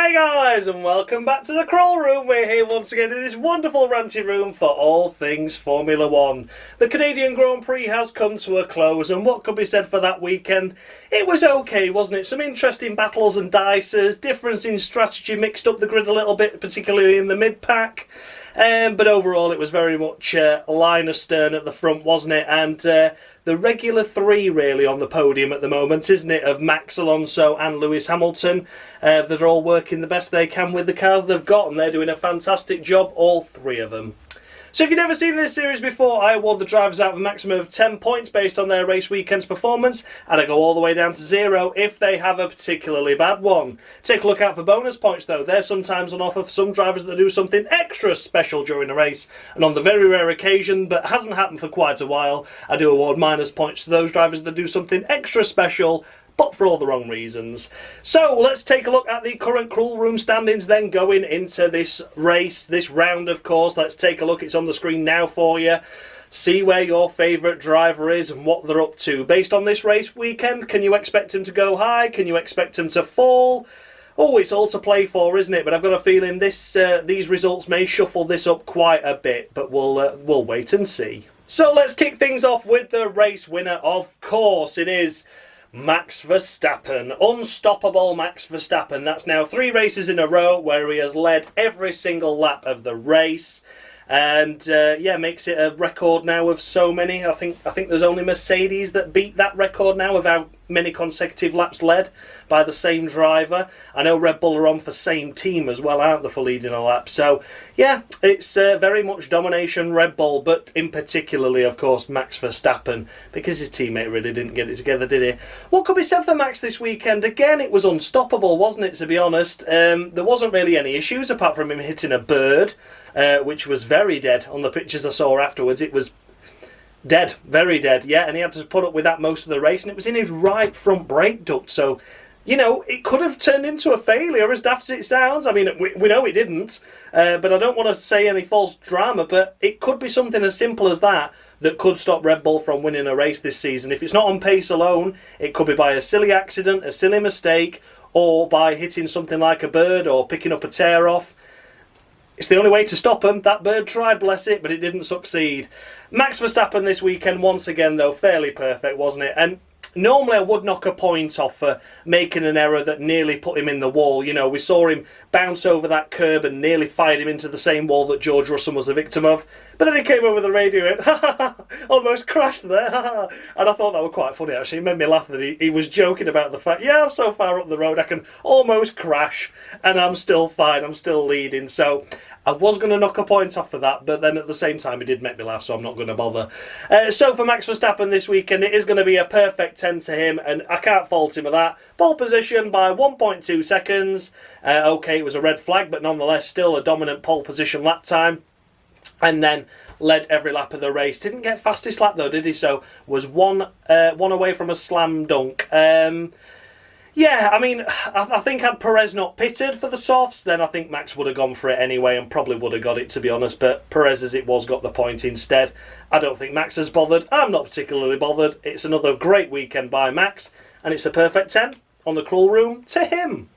Hi guys, and welcome back to the Crawl Room. We're here once again in this wonderful ranty room for all things Formula 1. The Canadian Grand Prix has come to a close, and what could be said for that weekend? It was okay, wasn't it? Some interesting battles and dices, difference in strategy mixed up the grid a little bit, particularly in the mid-pack. But overall it was very much line astern at the front, wasn't it? And the regular three really on the podium at the moment, isn't it, of Max, Alonso and Lewis Hamilton, that are all working the best they can with the cars they've got, and they're doing a fantastic job, all three of them. So if you've never seen this series before, I award the drivers out of a maximum of 10 points based on their race weekend's performance, and I go all the way down to 0 if they have a particularly bad one. Take a look out for bonus points though. They're sometimes on offer for some drivers that do something extra special during a race, and on the very rare occasion that hasn't happened for quite a while, I do award minus points to those drivers that do something extra special, but for all the wrong reasons. So let's take a look at the current Crawl Room standings then going into this race, this round of course. Let's take a look, it's on the screen now for you. See where your favourite driver is and what they're up to. Based on this race weekend, can you expect him to go high? Can you expect him to fall? Oh, it's all to play for, isn't it? But I've got a feeling these results may shuffle this up quite a bit, but we'll wait and see. So let's kick things off with the race winner. Of course, it is Max Verstappen. Unstoppable Max Verstappen. That's now 3 races in a row where he has led every single lap of the race, and yeah, makes it a record now of so many. I think there's only Mercedes that beat that record now of how many consecutive laps led by the same driver. I know Red Bull are on for same team as well, aren't they, for leading a lap? So yeah, it's very much domination Red Bull, but in particularly of course Max Verstappen, because his teammate really didn't get it together, did he? What could be said for Max this weekend? Again, it was unstoppable, wasn't it, to be honest? There wasn't really any issues apart from him hitting a bird, which was very dead on the pictures I saw afterwards. It was dead, very dead, yeah, and he had to put up with that most of the race, and it was in his right front brake duct, so, you know, it could have turned into a failure, as daft as it sounds. I mean, we know it didn't, but I don't want to say any false drama, but it could be something as simple as that could stop Red Bull from winning a race this season. If it's not on pace alone, it could be by a silly accident, a silly mistake, or by hitting something like a bird or picking up a tear off. It's the only way to stop him. That bird tried, bless it, but it didn't succeed. Max Verstappen this weekend, once again, though, fairly perfect, wasn't it? And normally I would knock a point off for making an error that nearly put him in the wall. You know, we saw him bounce over that curb and nearly fired him into the same wall that George Russell was a victim of. But then he came over the radio and ha ha ha, almost crashed there. Ha ha. And I thought that was quite funny, actually. It made me laugh that he was joking about the fact, yeah, I'm so far up the road I can almost crash and I'm still fine, I'm still leading. So I was going to knock a point off for that, but then at the same time it did make me laugh, so I'm not going to bother. So for Max Verstappen this weekend, it is going to be a perfect 10 to him, and I can't fault him with that. Pole position by 1.2 seconds. Okay, it was a red flag, but nonetheless still a dominant pole position lap time. And then led every lap of the race. Didn't get fastest lap though, did he? So was one away from a slam dunk. Yeah, I mean, I think had Perez not pitted for the softs, then I think Max would have gone for it anyway and probably would have got it, to be honest. But Perez, as it was, got the point instead. I don't think Max is bothered. I'm not particularly bothered. It's another great weekend by Max, and it's a perfect 10 on the Crawl Room to him.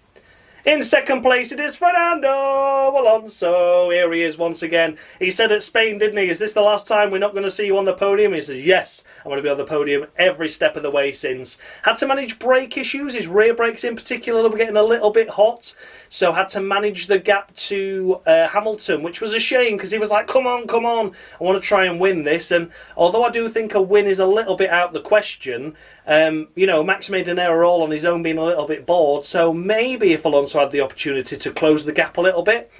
In second place, it is Fernando Alonso. Here he is once again. He said at Spain, didn't he, is this the last time we're not going to see you on the podium? He says, yes, I'm going to be on the podium every step of the way since. Had to manage brake issues. His rear brakes in particular were getting a little bit hot. So had to manage the gap to Hamilton, which was a shame because he was like, come on, I want to try and win this. And although I do think a win is a little bit out of the question, you know, Max made an error all on his own, being a little bit bored. So maybe if Alonso had the opportunity to close the gap a little bit,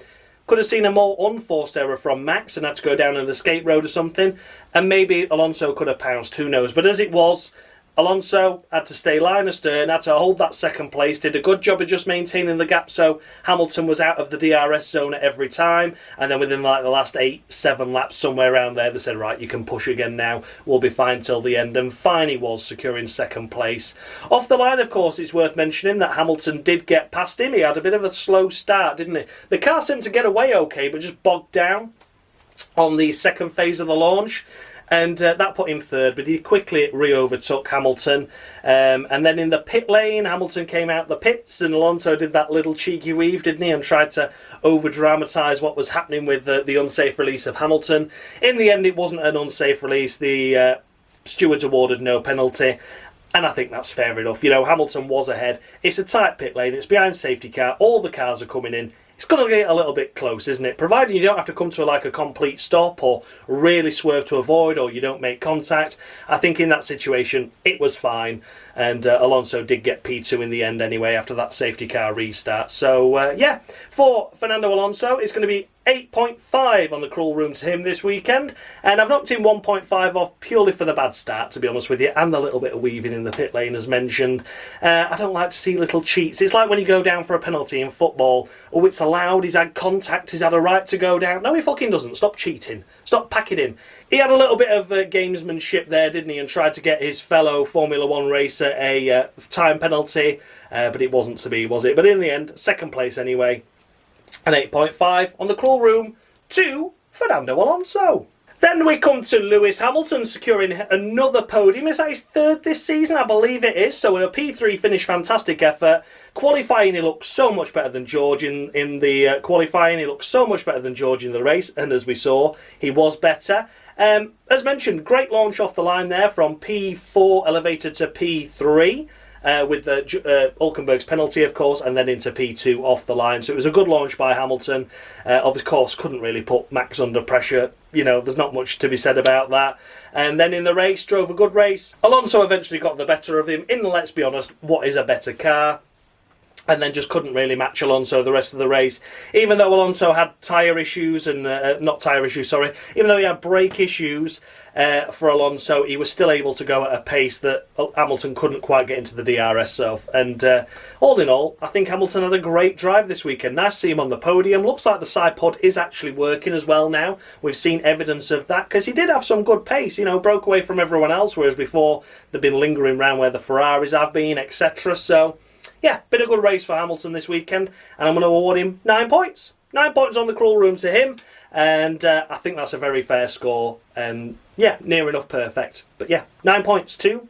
could have seen a more unforced error from Max and had to go down an escape road or something, and maybe Alonso could have pounced, who knows. But as it was, Alonso had to stay line astern, had to hold that second place, did a good job of just maintaining the gap so Hamilton was out of the DRS zone at every time, and then within like the last 8-7 laps, somewhere around there, they said, right, you can push again now, we'll be fine till the end, and fine he was, securing second place. Off the line, of course, it's worth mentioning that Hamilton did get past him. He had a bit of a slow start, didn't he? The car seemed to get away okay, but just bogged down on the second phase of the launch. and that put him third, but he quickly re-overtook Hamilton. And then in the pit lane, Hamilton came out the pits, and Alonso did that little cheeky weave, didn't he, and tried to over-dramatise what was happening with the unsafe release of Hamilton. In the end, it wasn't an unsafe release. The stewards awarded no penalty. And I think that's fair enough. You know, Hamilton was ahead. It's a tight pit lane. It's behind safety car. All the cars are coming in. It's going to get a little bit close, isn't it? Provided you don't have to come to like a complete stop or really swerve to avoid, or you don't make contact. I think in that situation, it was fine. And Alonso did get P2 in the end anyway after that safety car restart. So, yeah, for Fernando Alonso, it's going to be 8.5 on the cruel room to him this weekend. And I've knocked him 1.5 off purely for the bad start, to be honest with you, and the little bit of weaving in the pit lane as mentioned. I don't like to see little cheats. It's like when you go down for a penalty in football. Oh, it's allowed, he's had contact, he's had a right to go down. No, he fucking doesn't. Stop cheating. Stop packing in. He had a little bit of gamesmanship there, didn't he, and tried to get his fellow Formula 1 racer a time penalty, but it wasn't to be, was it? But in the end, second place anyway. An 8.5 on the cruel room to Fernando Alonso. Then we come to Lewis Hamilton securing another podium. Is that his third this season? I believe it is. So in a P3 finish, fantastic effort. Qualifying, he looked so much better than George in the qualifying. He looked so much better than George in the race. And as we saw, he was better. As mentioned, great launch off the line there from P4 elevated to P3. With Hülkenberg's penalty, of course, and then into P2 off the line. So it was a good launch by Hamilton. Of course, couldn't really put Max under pressure. You know, there's not much to be said about that. And then in the race, drove a good race. Alonso eventually got the better of him in, let's be honest, what is a better car. And then just couldn't really match Alonso the rest of the race. Even though Alonso had tyre issues, and even though he had brake issues for Alonso, he was still able to go at a pace that Hamilton couldn't quite get into the DRS. So, and all in all, I think Hamilton had a great drive this weekend. Nice to see him on the podium. Looks like the side pod is actually working as well now. We've seen evidence of that, because he did have some good pace, you know, broke away from everyone else, whereas before they've been lingering around where the Ferraris have been, etc. So, yeah, been a good race for Hamilton this weekend, and I'm going to award him 9 points. 9 points on the cruel room to him, and I think that's a very fair score, and yeah, near enough perfect. But yeah, 9 points to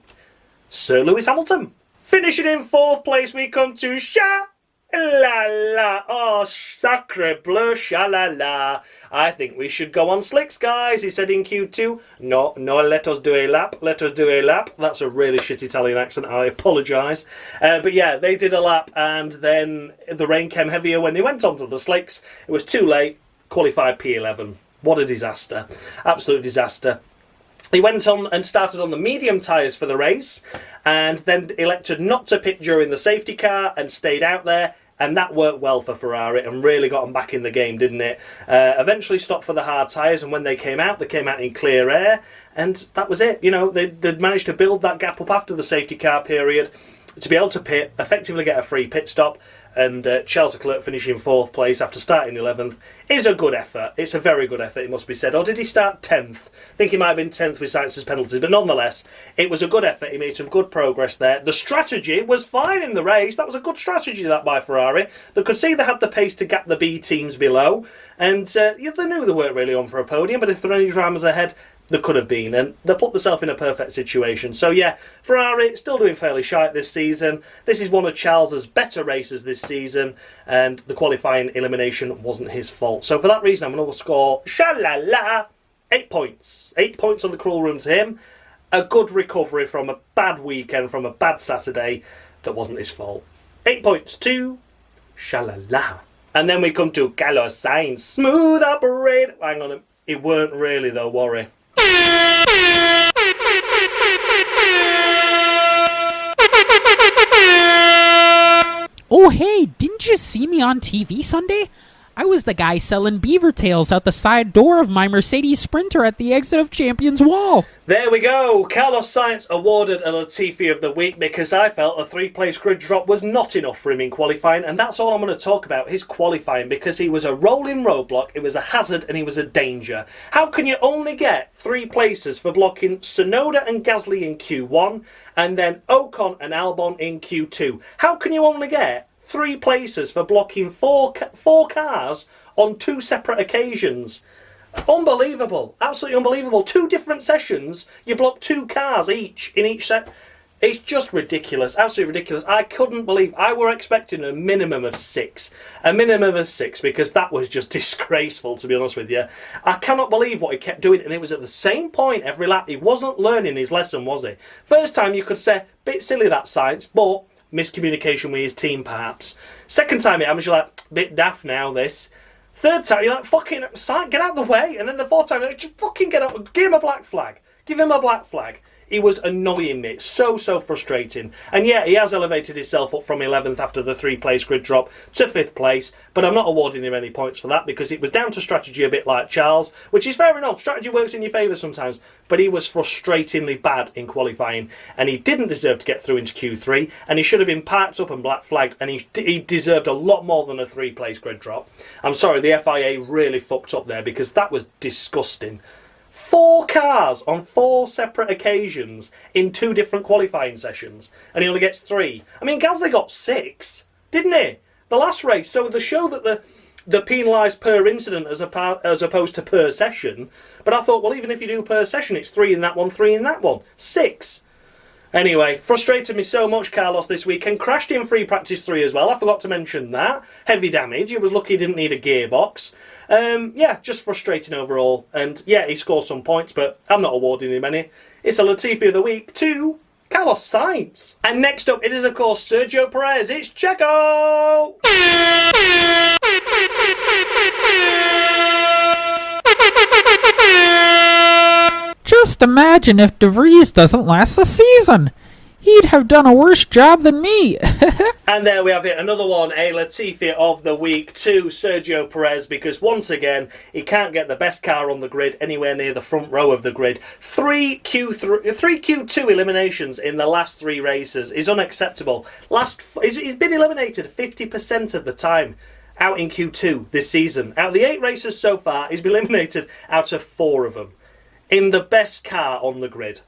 Sir Lewis Hamilton. Finishing in fourth place, we come to Sha-la-la. Oh, sacre bleu, sha-la-la. I think we should go on slicks, guys, he said in Q2. No, let us do a lap. Let us do a lap. That's a really shit Italian accent. I apologise. But yeah, they did a lap, and then the rain came heavier when they went onto the slicks. It was too late. Qualified P11. What a disaster. Absolute disaster. He went on and started on the medium tyres for the race, and then elected not to pit during the safety car and stayed out there, and that worked well for Ferrari and really got them back in the game, didn't it? Eventually stopped for the hard tyres, and when they came out in clear air, and that was it. You know, they'd managed to build that gap up after the safety car period to be able to pit, effectively get a free pit stop, and Charles Leclerc finishing fourth place after starting 11th is a good effort. It's a very good effort, it must be said. Or did he start 10th? I think he might have been 10th with Sainz's penalties, but nonetheless, it was a good effort. He made some good progress there. The strategy was fine in the race. That was a good strategy, that by Ferrari. They could see they had the pace to gap the B teams below, and they knew they weren't really on for a podium, but if there are any dramas ahead, there could have been, and they put themselves in a perfect situation. So yeah, Ferrari still doing fairly shite this season. This is one of Charles's better races this season, and the qualifying elimination wasn't his fault. So for that reason, I'm going to score sha-la-la 8 points. 8 points on the cruel room to him. A good recovery from a bad weekend, from a bad Saturday that wasn't his fault. 8 points to sha-la-la. And then we come to Carlos Sainz. Smooth operator. Hang on, it weren't really though, worry. Oh hey, didn't you see me on TV Sunday? I was the guy selling beaver tails out the side door of my Mercedes Sprinter at the exit of Champions Wall. There we go. Carlos Sainz awarded a Latifi of the week because I felt a 3-place grid drop was not enough for him in qualifying, and that's all I'm going to talk about, his qualifying, because he was a rolling roadblock, it was a hazard, and he was a danger. How can you only get 3 places for blocking Tsunoda and Gasly in Q1 and then Ocon and Albon in Q2? How can you only get 3 places for blocking four cars on 2 separate occasions? Unbelievable. Absolutely unbelievable. 2 different sessions. You block 2 cars each in each set. It's just ridiculous. Absolutely ridiculous. I couldn't believe. I were expecting a minimum of 6. A minimum of 6 because that was just disgraceful, to be honest with you. I cannot believe what he kept doing, and it was at the same point every lap. He wasn't learning his lesson, was he? First time you could say, bit silly that Sainz, but miscommunication with his team perhaps. Second time it happens, you're like, bit daft now this. Third time, you're like, fucking, get out of the way. And then the fourth time, you're like, just fucking get out. Give him a black flag. Give him a black flag. He was annoying me. So frustrating. And yeah, he has elevated himself up from 11th after the 3-place grid drop to 5th place. But I'm not awarding him any points for that because it was down to strategy a bit like Charles, which is fair enough. Strategy works in your favour sometimes. But he was frustratingly bad in qualifying. And he didn't deserve to get through into Q3. And he should have been parked up and black flagged. And he deserved a lot more than a 3-place grid drop. I'm sorry, the FIA really fucked up there because that was disgusting. 4 cars on 4 separate occasions in 2 different qualifying sessions, and he only gets 3. I mean, Gasly got 6, didn't he? The last race. So the show that the penalised per incident as opposed to per session. But I thought, well, even if you do per session, it's 3 in that one, 3 in that one, 6. Anyway, frustrated me so much, Carlos, this weekend. Crashed in free practice 3 as well. I forgot to mention that. Heavy damage. He was lucky he didn't need a gearbox. Yeah, just frustrating overall. And yeah, he scores some points, but I'm not awarding him any. It's a Latifi of the week to Carlos Sainz. And next up, it is, of course, Sergio Perez. It's Checo! Just imagine if De Vries doesn't last the season. He'd have done a worse job than me. And there we have it, another one, a Latifi of the week to Sergio Perez, because once again, he can't get the best car on the grid anywhere near the front row of the grid. 3 Q2 eliminations in the last 3 races is unacceptable. He's been eliminated 50% of the time out in Q2 this season. Out of the 8 races so far, he's been eliminated out of 4 of them. In the best car on the grid.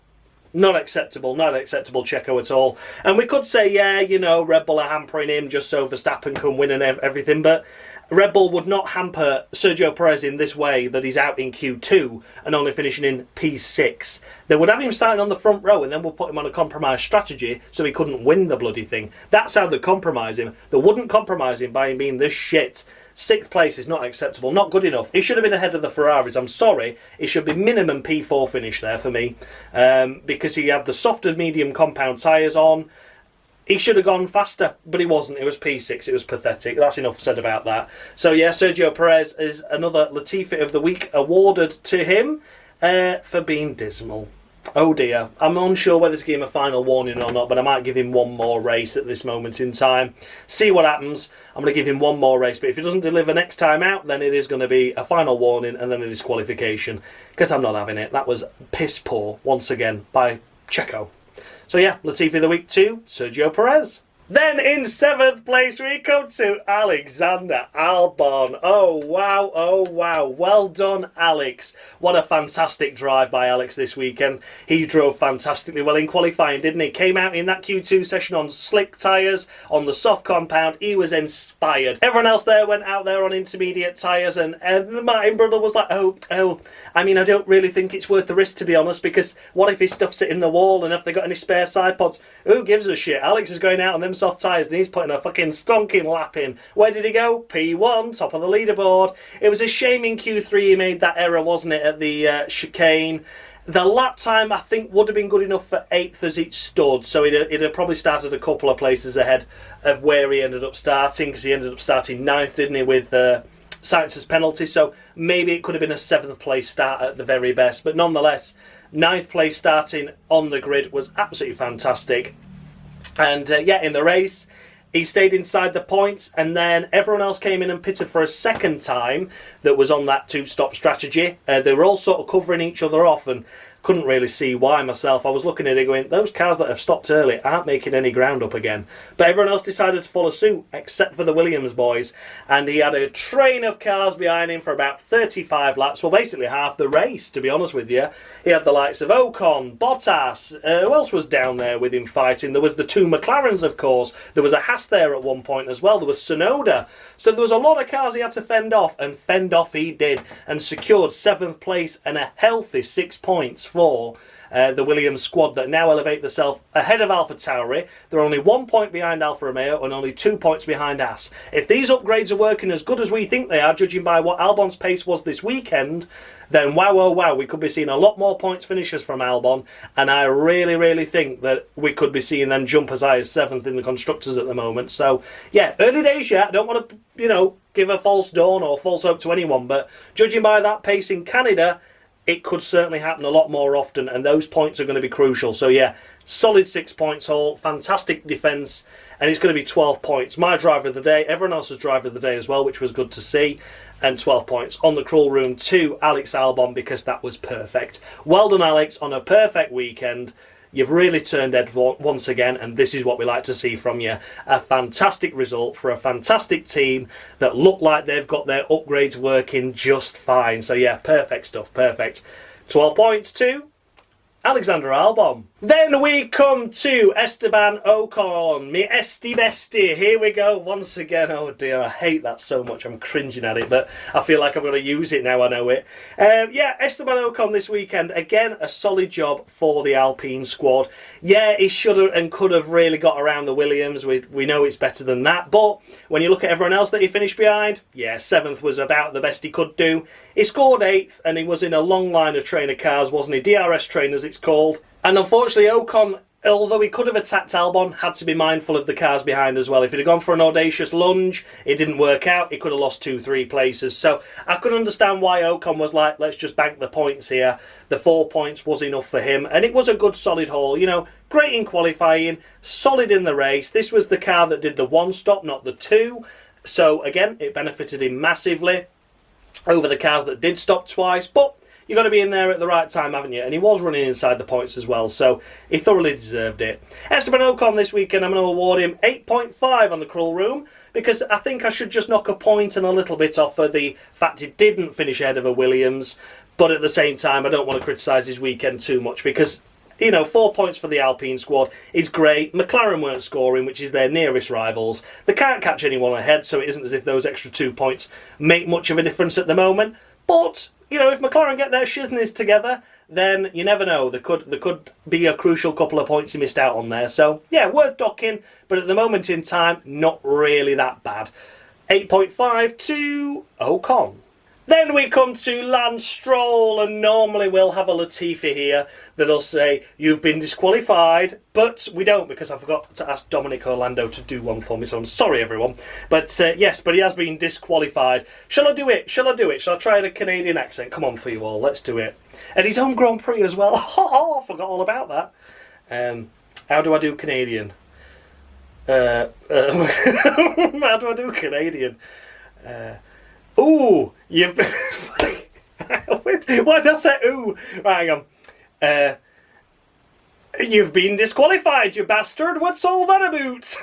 Not acceptable, Checo at all. And we could say, yeah, you know, Red Bull are hampering him just so Verstappen can win and everything, but Red Bull would not hamper Sergio Perez in this way, that he's out in Q2 and only finishing in P6. They would have him starting on the front row and then we'll put him on a compromise strategy so he couldn't win the bloody thing. That's how they compromise him. They wouldn't compromise him by him being this shit. 6th place is not acceptable, not good enough. He should have been ahead of the Ferraris. I'm sorry. It should be minimum P4 finish there for me because he had the softer medium compound tyres on. He should have gone faster, but he wasn't. It was P6. It was pathetic. That's enough said about that. So yeah, Sergio Perez is another Latifi of the week awarded to him for being dismal. Oh dear. I'm unsure whether to give him a final warning or not, but I might give him one more race at this moment in time. See what happens. I'm going to give him one more race, but if he doesn't deliver next time out, then it is going to be a final warning and then a disqualification, because I'm not having it. That was piss poor, once again, by Checo. So yeah, Latifi of the week to Sergio Perez. Then in 7th place we come to Alexander Albon. Oh wow. Well done, Alex. What a fantastic drive by Alex this weekend. He drove fantastically well in qualifying, didn't he? Came out in that Q2 session on slick tyres, on the soft compound. He was inspired. Everyone else there went out there on intermediate tyres, and Martin Brundle was like, oh. I mean, I don't really think it's worth the risk, to be honest, because what if he stuffs it in the wall, and if they got any spare side pods? Who gives a shit? Alex is going out on them soft tyres and he's putting a fucking stonking lap in. Where did he go? P1, top of the leaderboard. It was a shame in Q3 he made that error, wasn't it, at the chicane. The lap time, I think, would have been good enough for 8th as it stood, so he'd have probably started a couple of places ahead of where he ended up starting, because he ended up starting 9th, didn't he, with Sainz's penalty, so maybe it could have been a 7th place start at the very best, but nonetheless, 9th place starting on the grid was absolutely fantastic. And yeah, in the race, he stayed inside the points, and then everyone else came in and pitted for a second time that was on that 2-stop strategy. They were all sort of covering each other off, and couldn't really see why myself. I was looking at it going, those cars that have stopped early aren't making any ground up again. But everyone else decided to follow suit, except for the Williams boys. And he had a train of cars behind him for about 35 laps. Well, basically half the race, to be honest with you. He had the likes of Ocon, Bottas. Who else was down there with him fighting? There was the two McLarens, of course. There was a Haas there at one point as well. There was Tsunoda. So there was a lot of cars he had to fend off, and fend off he did, and secured 7th place and a healthy 6 points for the Williams squad that now elevate themselves ahead of AlphaTauri. They're only 1 point behind Alfa Romeo and only 2 points behind Haas. If these upgrades are working as good as we think they are, judging by what Albon's pace was this weekend, then wow, oh wow, we could be seeing a lot more points finishers from Albon, and I really, really think that we could be seeing them jump as high as 7th in the Constructors at the moment. So, yeah, early days yet. I don't want to, give a false dawn or false hope to anyone, but judging by that pace in Canada, it could certainly happen a lot more often, and those points are going to be crucial. So, yeah, solid 6 points haul, fantastic defence, and it's going to be 12 points. My driver of the day, everyone else's driver of the day as well, which was good to see. And 12 points on the Crawl Room to Alex Albon, because that was perfect. Well done, Alex, on a perfect weekend. You've really turned head once again, and this is what we like to see from you. A fantastic result for a fantastic team that look like they've got their upgrades working just fine. So yeah, perfect stuff, perfect. 12 points to Alexander Albon. Then we come to Esteban Ocon, me Esti Bestie. Here we go once again. Oh dear, I hate that so much. I'm cringing at it, but I feel like I'm going to use it now I know it. Yeah, Esteban Ocon this weekend. Again, a solid job for the Alpine squad. Yeah, he should have and could have really got around the Williams. We know it's better than that. But when you look at everyone else that he finished behind, yeah, 7th was about the best he could do. He scored 8th, and he was in a long line of trainer cars, wasn't he? DRS trainers, it's called. And unfortunately, Ocon, although he could have attacked Albon, had to be mindful of the cars behind as well. If he'd have gone for an audacious lunge, it didn't work out. He could have lost 2-3 places. So I could understand why Ocon was like, let's just bank the points here. The 4 points was enough for him. And it was a good, solid haul. Great in qualifying, solid in the race. This was the car that did the 1 stop, not the 2. So again, it benefited him massively over the cars that did stop twice. But you've got to be in there at the right time, haven't you? And he was running inside the points as well, so he thoroughly deserved it. Esteban Ocon this weekend, I'm going to award him 8.5 on the Crawl Room, because I think I should just knock a point and a little bit off for the fact he didn't finish ahead of a Williams, but at the same time, I don't want to criticise his weekend too much, because 4 points for the Alpine squad is great. McLaren weren't scoring, which is their nearest rivals. They can't catch anyone ahead, so it isn't as if those extra 2 points make much of a difference at the moment. But if McLaren get their shizness together, then you never know. There could be a crucial couple of points he missed out on there. So, yeah, worth docking, but at the moment in time, not really that bad. 8.5 to Ocon. Then we come to Lance Stroll, and normally we'll have a Latifi here that'll say, you've been disqualified, but we don't, because I forgot to ask Dominic Orlando to do one for me, so I'm sorry everyone. But yes, but he has been disqualified. Shall I do it? Shall I try a Canadian accent? Come on for you all, let's do it. And his own Grand Prix as well. Oh, I forgot all about that. How do I do Canadian? How do I do Canadian? Ooh, you've been... Why did I say ooh? Right, hang on. You've been disqualified, you bastard. What's all that about?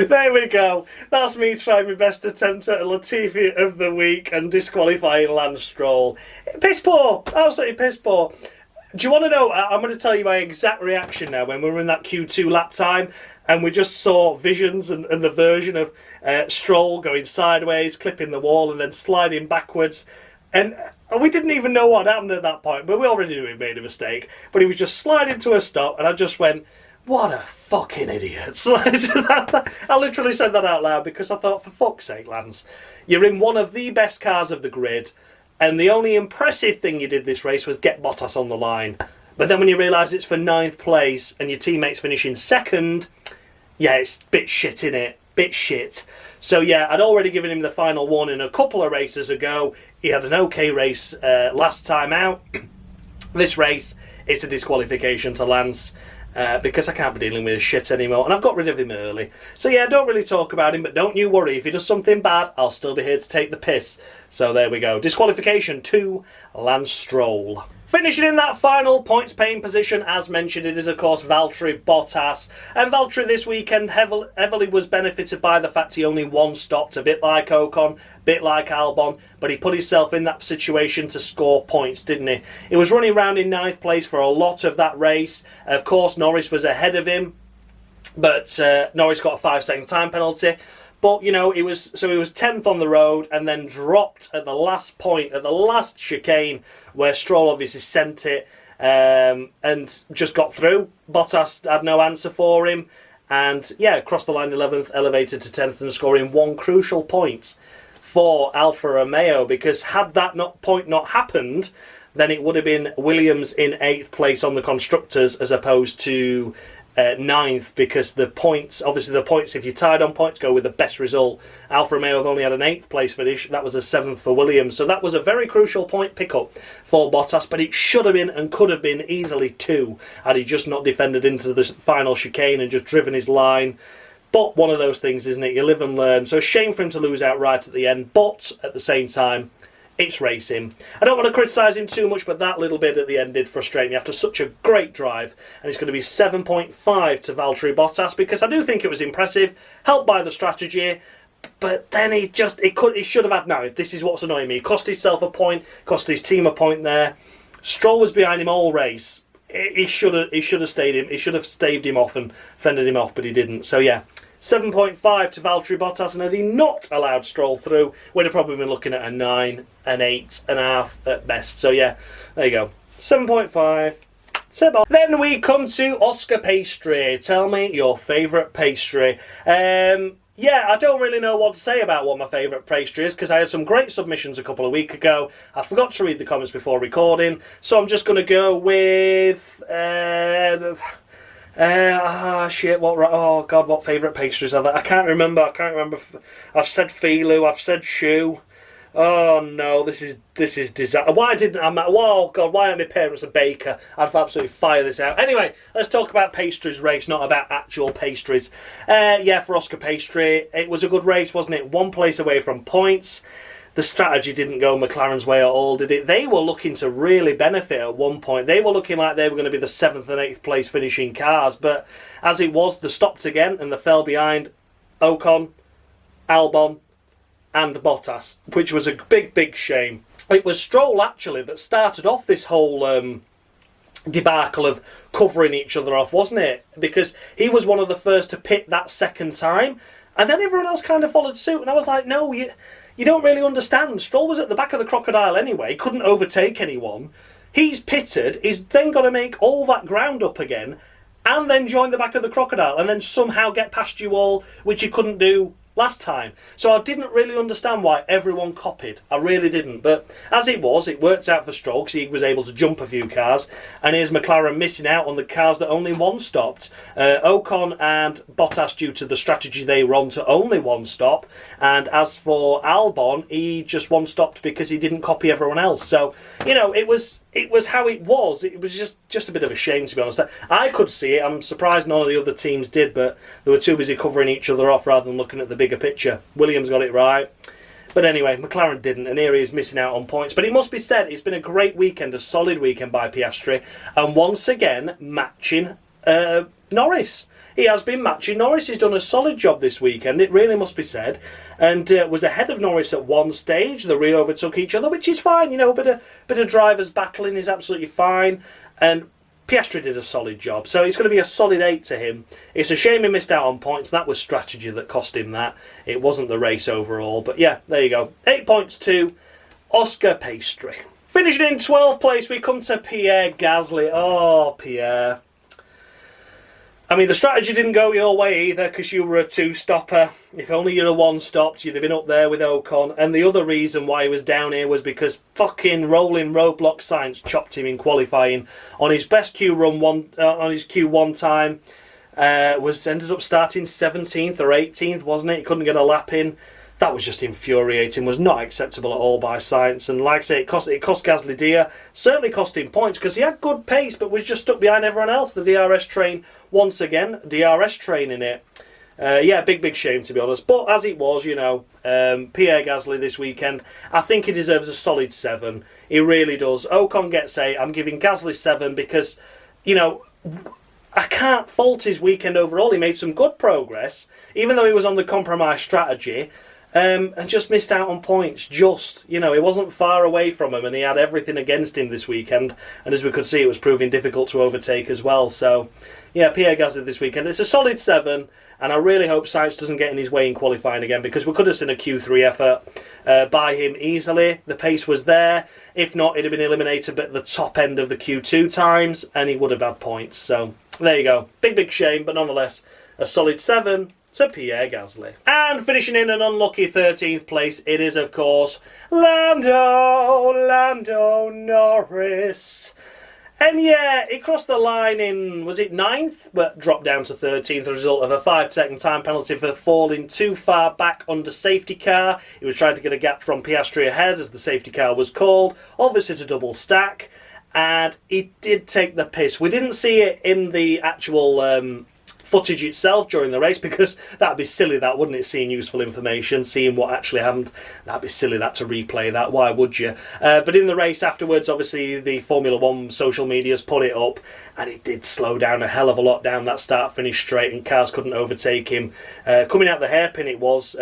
There we go. That's me trying my best attempt at a Latifi of the week and disqualifying Lance Stroll. Piss poor. Absolutely piss poor. Do you want to know? I'm going to tell you my exact reaction now when we were in that Q2 lap time and we just saw visions and the version of Stroll going sideways, clipping the wall and then sliding backwards. And we didn't even know what happened at that point, but we already knew he made a mistake. But he was just sliding to a stop and I just went, what a fucking idiot. I literally said that out loud because I thought, for fuck's sake, Lance, you're in one of the best cars of the grid. And the only impressive thing you did this race was get Bottas on the line. But then when you realise it's for 9th place and your teammates finishing 2nd, yeah, it's a bit shit, innit? Bit shit. So yeah, I'd already given him the final warning a couple of races ago. He had an okay race last time out. This race, it's a disqualification to Lance. because I can't be dealing with his shit anymore, and I've got rid of him early. So yeah, don't really talk about him, but don't you worry. If he does something bad, I'll still be here to take the piss. So there we go. Disqualification 2, Lance Stroll. Finishing in that final points-paying position, as mentioned, it is, of course, Valtteri Bottas. And Valtteri this weekend heavily was benefited by the fact he only one stopped, a bit like Ocon, a bit like Albon, but he put himself in that situation to score points, didn't he? He was running around in 9th place for a lot of that race. Of course, Norris was ahead of him, but Norris got a 5-second time penalty. But, you know, he was 10th on the road and then dropped at the last point, at the last chicane, where Stroll obviously sent it and just got through. Bottas had no answer for him. And, yeah, crossed the line 11th, elevated to 10th and scoring one crucial point for Alfa Romeo. Because had that point not happened, then it would have been Williams in 8th place on the Constructors as opposed to 9th, because the points, obviously the points, if you're tied on points, go with the best result. Alfa Romeo have only had an 8th place finish. That was a 7th for Williams. So that was a very crucial point pickup for Bottas, but it should have been and could have been easily 2 had he just not defended into the final chicane and just driven his line. But one of those things, isn't it? You live and learn. So a shame for him to lose out right at the end, but at the same time, it's racing. I don't want to criticise him too much, but that little bit at the end did frustrate me after such a great drive. And it's going to be 7.5 to Valtteri Bottas, because I do think it was impressive, helped by the strategy. But then he should have had 9. This is what's annoying me. He cost himself a point, cost his team a point there. Stroll was behind him all race. He should have stayed him. He should have staved him off and fended him off, but he didn't. So yeah. 7.5 to Valtteri Bottas, and had he not allowed Stroll through, we'd have probably been looking at a 9, an 8.5 at best. So yeah, there you go. 7.5. Then we come to Oscar Pastry. Tell me your favourite pastry. Yeah, I don't really know what to say about what my favourite pastry is, because I had some great submissions a couple of weeks ago. I forgot to read the comments before recording, so I'm just going to go with... what favourite pastries are there? I can't remember. I've said Filu, I've said Shoe. Oh no, this is disaster. Why aren't my parents a baker? I'd absolutely fire this out. Anyway, let's talk about pastries race, not about actual pastries. Yeah, for Oscar Pastry, it was a good race, wasn't it? 1 place away from points. The strategy didn't go McLaren's way at all, did it? They were looking to really benefit at one point. They were looking like they were going to be the 7th and 8th place finishing cars. But as it was, they stopped again and they fell behind Ocon, Albon and Bottas, which was a big, big shame. It was Stroll, actually, that started off this whole debacle of covering each other off, wasn't it? Because he was one of the first to pit that second time. And then everyone else kind of followed suit. And I was like, no, you don't really understand. Stroll was at the back of the crocodile anyway, couldn't overtake anyone. He's pitted, he's then got to make all that ground up again, and then join the back of the crocodile, and then somehow get past you all, which he couldn't do last time. So I didn't really understand why everyone copied. I really didn't. But as it was, it worked out for Stroll because he was able to jump a few cars. And here's McLaren missing out on the cars that only one stopped. Ocon and Bottas, due to the strategy they were on, to only one stop. And as for Albon, he just one stopped because he didn't copy everyone else. So, you know, it was how it was. It was just a bit of a shame, to be honest. I could see it. I'm surprised none of the other teams did, but they were too busy covering each other off rather than looking at the bigger picture. Williams got it right. But anyway, McLaren didn't, and here he is missing out on points. But it must be said, it's been a great weekend, a solid weekend by Piastri, and once again, matching Norris. He has been matching Norris. He's done a solid job this weekend, it really must be said. And was ahead of Norris at one stage. They re-overtook each other, which is fine. You know, a bit of drivers battling is absolutely fine. And Piastri did a solid job. So it's going to be a solid 8 to him. It's a shame he missed out on points. That was strategy that cost him that. It wasn't the race overall. But yeah, there you go. 8 points to Oscar Pastry. Finishing in 12th place, we come to Pierre Gasly. Oh, Pierre. I mean, the strategy didn't go your way either because you were a 2-stopper. If only you'd have 1-stopped, you'd have been up there with Ocon. And the other reason why he was down here was because fucking rolling roadblock Sainz chopped him in qualifying. On his best Q run, on his Q1 time, ended up starting 17th or 18th, wasn't it? He couldn't get a lap in. That was just infuriating, was not acceptable at all by Sainz. And like I say, it cost Gasly dear. Certainly cost him points because he had good pace but was just stuck behind everyone else. The DRS train, once again, DRS train in it. Yeah, big shame to be honest. But as it was, you know, Pierre Gasly this weekend, I think he deserves a solid 7. He really does. Ocon gets 8. I'm giving Gasly 7 because, you know, I can't fault his weekend overall. He made some good progress, even though he was on the compromise strategy. And just missed out on points. Just, you know, he wasn't far away from him and he had everything against him this weekend. And as we could see, it was proving difficult to overtake as well. So, yeah, Pierre Gasly this weekend. It's a solid 7. And I really hope Sainz doesn't get in his way in qualifying again because we could have seen a Q3 effort by him easily. The pace was there. If not, he'd have been eliminated at the top end of the Q2 times and he would have had points. So, there you go. Big shame, but nonetheless, a solid 7. To Pierre Gasly. And finishing in an unlucky 13th place, it is, of course, Lando Norris. And yeah, he crossed the line in, was it 9th? But dropped down to 13th as a result of a 5-second time penalty for falling too far back under safety car. He was trying to get a gap from Piastri ahead as the safety car was called. Obviously to double stack. And he did take the piss. We didn't see it in the actual footage itself during the race because that'd be silly, that wouldn't it, seeing useful information, seeing what actually happened. That'd be silly that to replay that, why would you? But in the race afterwards, obviously the Formula 1 social media's put it up and it did slow down a hell of a lot down that start finish straight and cars couldn't overtake him. Coming out the hairpin it was,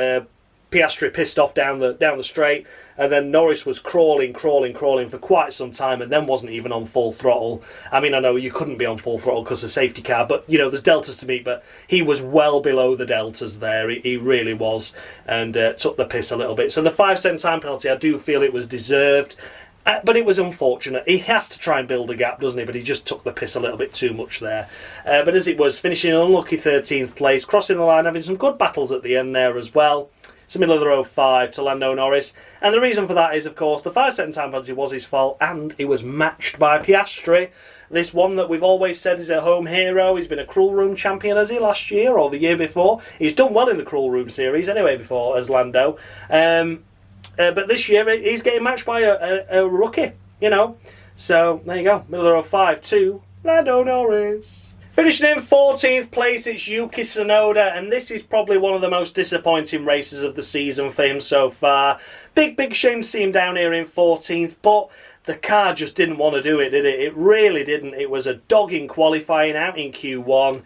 Piastri pissed off down the straight, and then Norris was crawling for quite some time and then wasn't even on full throttle. I mean, I know you couldn't be on full throttle because of safety car, but, you know, there's deltas to meet, but he was well below the deltas there. He really was, and took the piss a little bit. So the 5-second time penalty, I do feel it was deserved. But it was unfortunate. He has to try and build a gap, doesn't he? But he just took the piss a little bit too much there. But as it was, finishing an unlucky 13th place, crossing the line, having some good battles at the end there as well. It's a middle of the road 5 to Lando Norris. And the reason for that is, of course, the 5-second time penalty was his fault and it was matched by Piastri. This one that we've always said is a home hero. He's been a Cruel Room champion, has he, last year or the year before? He's done well in the Cruel Room series anyway before as Lando. But this year he's getting matched by a rookie, you know. So there you go, middle of the road 5 to Lando Norris. Finishing in 14th place, it's Yuki Tsunoda, and this is probably one of the most disappointing races of the season for him so far. Big shame to see him down here in 14th, but the car just didn't want to do it, did it? It really didn't. It was a dog in qualifying out in Q1.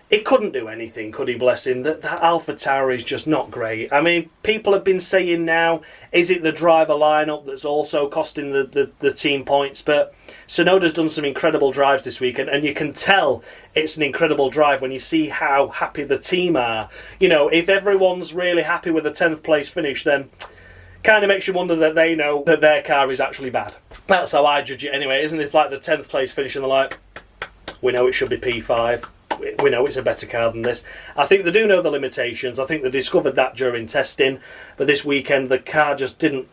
It couldn't do anything, could he, bless him? That AlphaTauri is just not great. I mean, people have been saying now, is it the driver lineup that's also costing the team points? But Tsunoda's done some incredible drives this week, and you can tell it's an incredible drive when you see how happy the team are. You know, if everyone's really happy with a 10th place finish, then kind of makes you wonder that they know that their car is actually bad. That's how I judge it anyway, isn't it? If like the 10th place finish and they're like, we know it should be P5. We know it's a better car than this. I think they do know the limitations. I think they discovered that during testing. But this weekend, the car just didn't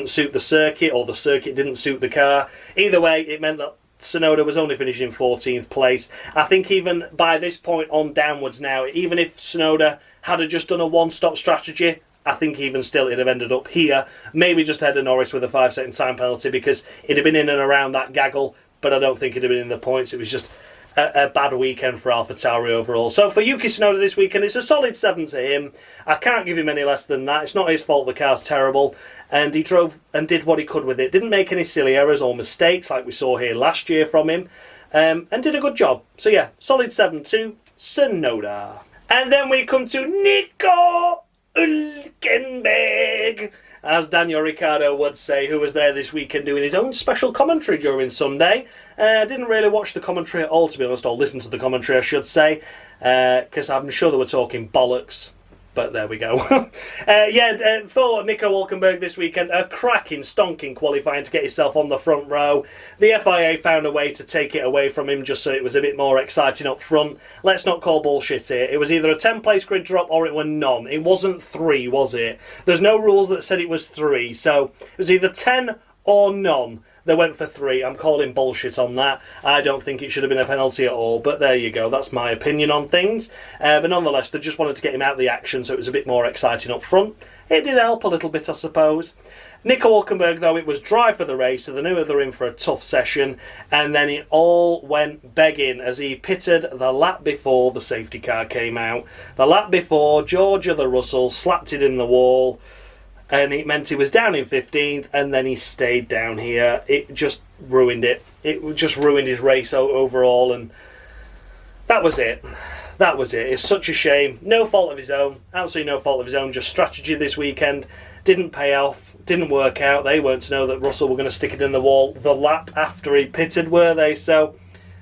suit the circuit, or the circuit didn't suit the car. Either way, it meant that Tsunoda was only finishing in 14th place. I think even by this point on downwards now, even if Tsunoda had just done a one-stop strategy, I think even still it'd have ended up here. Maybe just ahead of Norris with a 5-second time penalty because it'd have been in and around that gaggle, but I don't think it'd have been in the points. It was just a bad weekend for AlphaTauri overall. So for Yuki Tsunoda this weekend, it's a solid 7 to him. I can't give him any less than that. It's not his fault the car's terrible, and he drove and did what he could with it. Didn't make any silly errors or mistakes like we saw here last year from him, and did a good job. So yeah, solid 7 to Tsunoda. And then we come to Nico Hülkenberg, as Daniel Ricciardo would say, who was there this weekend doing his own special commentary during Sunday. Didn't really watch the commentary at all, to be honest, or listen to the commentary, I should say, because I'm sure they were talking bollocks. But there we go. For Nico Hülkenberg this weekend, a cracking, stonking qualifying to get himself on the front row. The FIA found a way to take it away from him just so it was a bit more exciting up front. Let's not call bullshit here. It was either a 10-place grid drop or it were none. It wasn't 3, was it? There's no rules that said it was 3. So it was either 10 or none. They went for 3. I'm calling bullshit on that. I don't think it should have been a penalty at all, but there you go. That's my opinion on things. But nonetheless, they just wanted to get him out of the action, so it was a bit more exciting up front. It did help a little bit, I suppose. Nico Hülkenberg, though, it was dry for the race, so they knew they were in for a tough session, and then it all went begging as he pitted the lap before the safety car came out. The lap before, George of the Russell slapped it in the wall, and it meant he was down in 15th, and then he stayed down here. It just ruined it. It just ruined his race overall, and that was it. That was it. It's such a shame. No fault of his own. Absolutely no fault of his own. Just strategy this weekend. Didn't pay off. Didn't work out. They weren't to know that Russell were going to stick it in the wall the lap after he pitted, were they? So,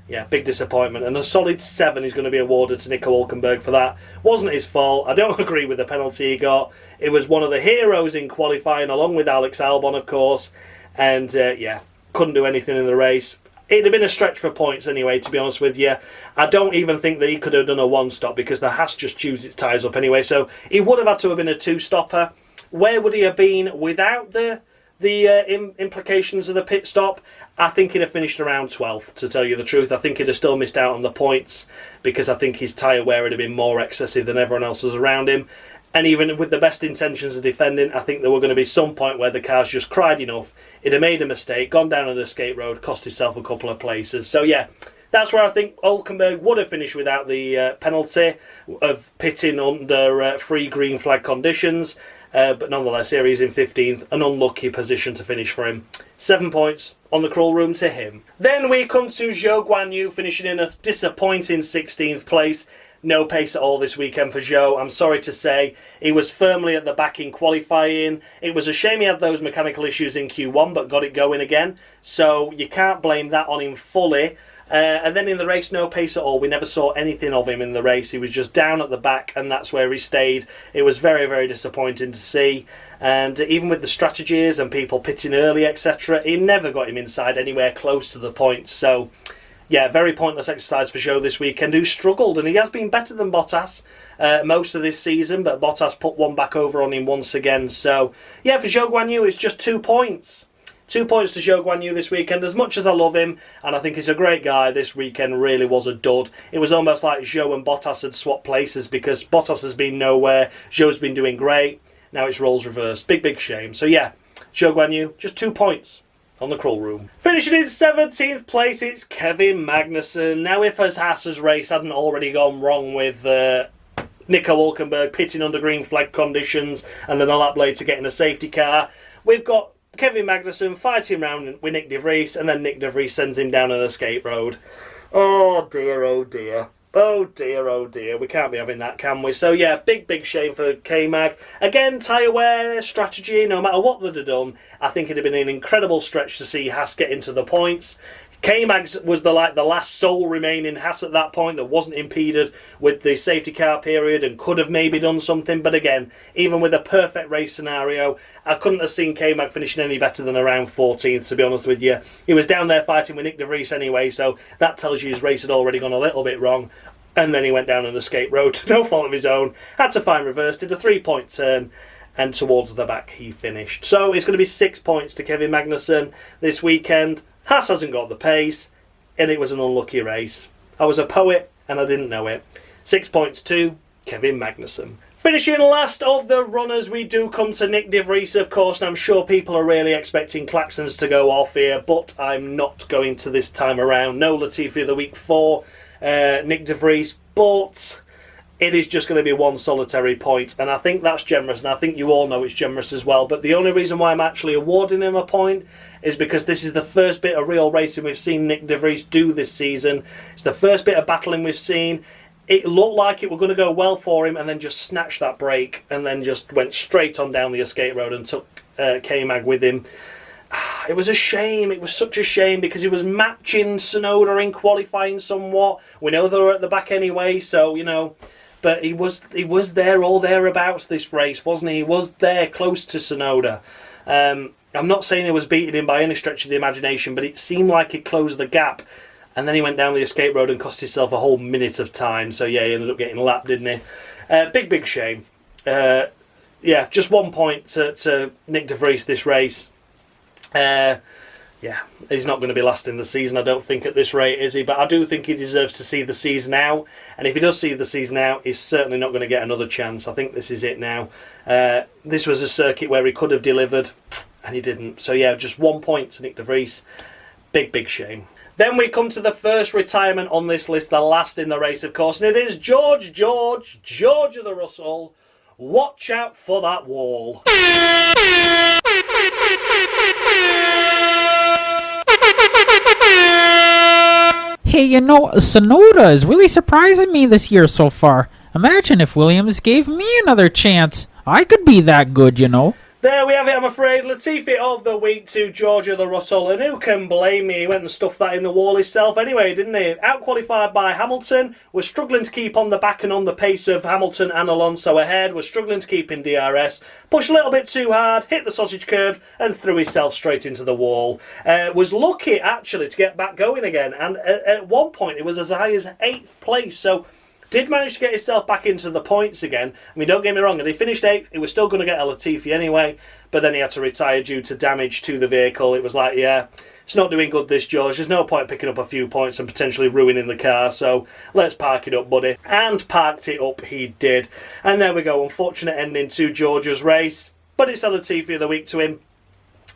yeah, big disappointment. And a solid 7 is going to be awarded to Nico Hülkenberg for that. Wasn't his fault. I don't agree with the penalty he got. It was one of the heroes in qualifying, along with Alex Albon, of course. And, yeah, couldn't do anything in the race. It'd have been a stretch for points anyway, to be honest with you. I don't even think that he could have done a 1-stop because the Haas just chews its tyres up anyway. So he would have had to have been a 2-stopper. Where would he have been without the implications of the pit stop? I think he'd have finished around 12th, to tell you the truth. I think he'd have still missed out on the points because I think his tyre wear would have been more excessive than everyone else's around him. And even with the best intentions of defending, I think there were going to be some point where the car's just cried enough. He'd have made a mistake, gone down an escape road, cost himself a couple of places. So yeah, that's where I think Hülkenberg would have finished without the penalty of pitting under free green flag conditions. But nonetheless, here he's in 15th, an unlucky position to finish for him. 7 points on the crawl room to him. Then we come to Zhou Guanyu finishing in a disappointing 16th place. No pace at all this weekend for Zhou. I'm sorry to say, he was firmly at the back in qualifying. It was a shame he had those mechanical issues in Q1, but got it going again. So you can't blame that on him fully. And then in the race, no pace at all. We never saw anything of him in the race. He was just down at the back, and that's where he stayed. It was very, very disappointing to see. And even with the strategies and people pitting early, etc., he never got him inside anywhere close to the points. So, yeah, very pointless exercise for Zhou this weekend, who struggled. And he has been better than Bottas most of this season, but Bottas put one back over on him once again. So, yeah, for Zhou Guanyu, it's just 2 points. 2 points to Zhou Guanyu this weekend. As much as I love him, and I think he's a great guy, this weekend really was a dud. It was almost like Zhou and Bottas had swapped places because Bottas has been nowhere, Zhou's been doing great. Now it's roles reversed. Big, big shame. So yeah, Zhou Guanyu, just 2 points on the crawl room. Finishing in 17th place, it's Kevin Magnussen. Now if his Haas's race hadn't already gone wrong with Nico Hülkenberg pitting under green flag conditions and then a lap later getting a safety car, we've got Kevin Magnussen fighting around with Nick de Vries, and then Nick de Vries sends him down an escape road. Oh dear, oh dear. Oh dear, oh dear. We can't be having that, can we? So yeah, big, big shame for K-Mag. Again, tyre wear, strategy, no matter what they'd have done, I think it'd have been an incredible stretch to see Haas get into the points. K-Mag was the last sole remaining Haas at that point that wasn't impeded with the safety car period and could have maybe done something. But again, even with a perfect race scenario, I couldn't have seen K-Mag finishing any better than around 14th, to be honest with you. He was down there fighting with Nick de Vries anyway, so that tells you his race had already gone a little bit wrong. And then he went down an escape road, no fault of his own. Had to find reverse, did a 3-point turn, and towards the back he finished. So it's going to be 6 points to Kevin Magnussen this weekend. Haas hasn't got the pace, and it was an unlucky race. I was a poet, and I didn't know it. 6 points to Kevin Magnussen. Finishing last of the runners, we do come to Nick de Vries, of course, and I'm sure people are really expecting klaxons to go off here, but I'm not going to this time around. No Latifi of the week for Nick de Vries, but it is just going to be one solitary point, and I think that's generous, and I think you all know it's generous as well. But the only reason why I'm actually awarding him a point is because this is the first bit of real racing we've seen Nick de Vries do this season. It's the first bit of battling we've seen. It looked like it were going to go well for him, and then just snatched that break, and then just went straight on down the escape road and took K-Mag with him. It was a shame. It was such a shame because he was matching Tsunoda in qualifying somewhat. We know they were at the back anyway, so, you know. But he was there or thereabouts this race, wasn't he? He was there close to Tsunoda. I'm not saying he was beating him by any stretch of the imagination, but it seemed like it closed the gap. And then he went down the escape road and cost himself a whole minute of time. So yeah, he ended up getting lapped, didn't he? Big, big shame. Yeah, just 1 point to Nick de Vries this race. Yeah, he's not going to be lasting the season, I don't think, at this rate, is he? But I do think he deserves to see the season out. And if he does see the season out, he's certainly not going to get another chance. I think this is it now. This was a circuit where he could have delivered, and he didn't. So yeah, just 1 point to Nick de Vries. Big, big shame. Then we come to the first retirement on this list, the last in the race, of course, and it is George of the Russell. Watch out for that wall. Hey, you know, Sonoda is really surprising me this year so far. Imagine if Williams gave me another chance. I could be that good, you know. There we have it, I'm afraid. Latifi of the week to George of the Russell. And who can blame me? He went and stuffed that in the wall himself anyway, didn't he? Out-qualified by Hamilton. We're struggling to keep on the back and on the pace of Hamilton and Alonso ahead. We're struggling to keep in DRS. Pushed a little bit too hard, hit the sausage curb, and threw himself straight into the wall. Was lucky, actually, to get back going again. And at one point, it was as high as 8th place. So did manage to get himself back into the points again. I mean, don't get me wrong, if he finished 8th, he was still going to get a Latifi anyway, but then he had to retire due to damage to the vehicle. It was like, yeah, it's not doing good, this, George. There's no point picking up a few points and potentially ruining the car, so let's park it up, buddy. And parked it up he did. And there we go, unfortunate ending to George's race, but it's a Latifi of the week to him.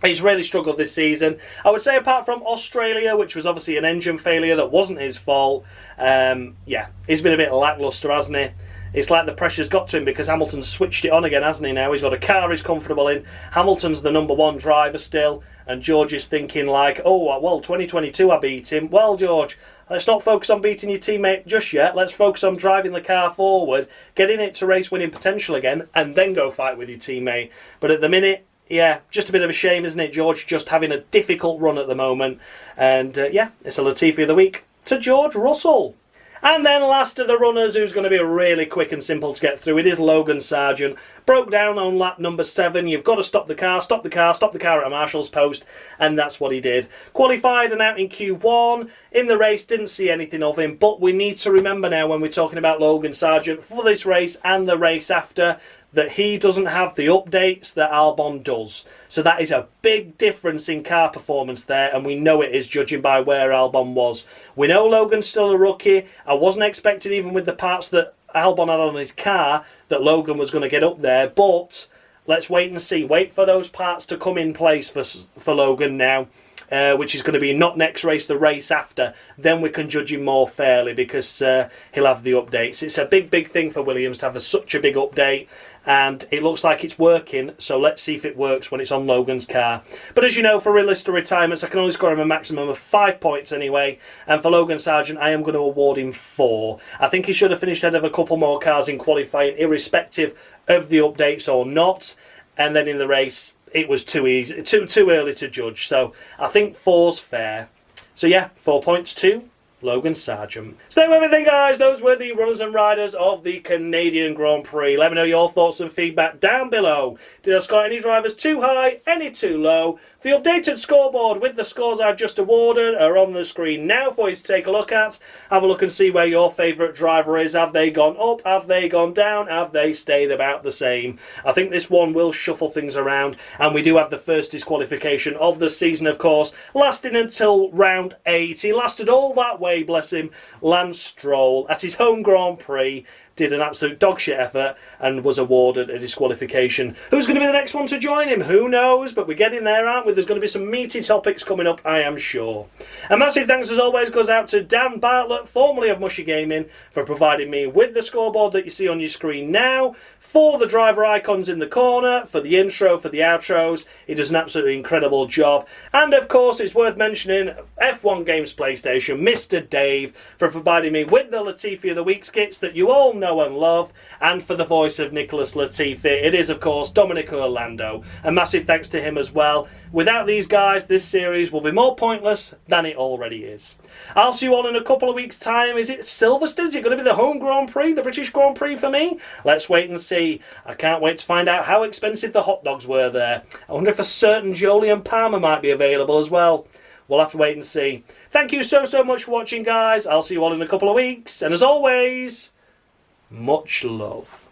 He's really struggled this season. I would say apart from Australia, which was obviously an engine failure that wasn't his fault, yeah, he's been a bit lacklustre, hasn't he? It's like the pressure's got to him because Hamilton's switched it on again, hasn't he now? He's got a car he's comfortable in. Hamilton's the #1 driver still, and George is thinking like, oh, well, 2022 I beat him. Well, George, let's not focus on beating your teammate just yet. Let's focus on driving the car forward, getting it to race winning potential again, and then go fight with your teammate. But at the minute, yeah, just a bit of a shame, isn't it? George just having a difficult run at the moment. And yeah, it's a Latifi of the week to George Russell. And then last of the runners, who's going to be really quick and simple to get through, it is Logan Sargent. Broke down on lap number 7. You've got to stop the car at a marshal's post, and that's what he did. Qualified and out in Q1. In the race, didn't see anything of him, but we need to remember now when we're talking about Logan Sargent for this race and the race after, that he doesn't have the updates that Albon does. So that is a big difference in car performance there, and we know it is, judging by where Albon was. We know Logan's still a rookie. I wasn't expecting, even with the parts that Albon had on his car, that Logan was going to get up there, but let's wait and see. Wait for those parts to come in place for Logan now. Which is going to be not next race, the race after. Then we can judge him more fairly because he'll have the updates. It's a big, big thing for Williams to have such a big update, and it looks like it's working, so let's see if it works when it's on Logan's car. But as you know, for realistic retirements, I can only score him a maximum of 5 points anyway, and for Logan Sargent, I am going to award him 4. I think he should have finished ahead of a couple more cars in qualifying, irrespective of the updates or not, and then in the race, it was too easy, too early to judge. So I think 4's fair. So yeah, 4 points to Logan Sargent. So there we have everything, guys. Those were the runners and riders of the Canadian Grand Prix. Let me know your thoughts and feedback down below. Did I score any drivers too high, any too low? The updated scoreboard with the scores I've just awarded are on the screen now for you to take a look at. Have a look and see where your favourite driver is. Have they gone up? Have they gone down? Have they stayed about the same? I think this one will shuffle things around, and we do have the first disqualification of the season, of course, lasting until round 8. He lasted all that way, bless him. Lance Stroll at his home Grand Prix did an absolute dogshit effort and was awarded a disqualification. Who's going to be the next one to join him? Who knows? But we're getting there, aren't we? There's going to be some meaty topics coming up, I am sure. A massive thanks, as always, goes out to Dan Bartlett, formerly of Mushy Gaming, for providing me with the scoreboard that you see on your screen now, for the driver icons in the corner, for the intro, for the outros. He does an absolutely incredible job. And of course, it's worth mentioning F1 Games PlayStation, Mr. Dave, for providing me with the Latifi of the Week skits that you all know and love, and for the voice of Nicholas Latifi, it is of course Dominic Orlando. A massive thanks to him as well. Without these guys, this series will be more pointless than it already is. I'll see you all in a couple of weeks' time. Is it Silverstone? Is it going to be the home Grand Prix, the British Grand Prix for me? Let's wait and see. I can't wait to find out how expensive the hot dogs were there. I wonder if a certain Jolyon Palmer might be available as well. We'll have to wait and see. Thank you so much for watching, guys. I'll see you all in a couple of weeks. And as always, much love.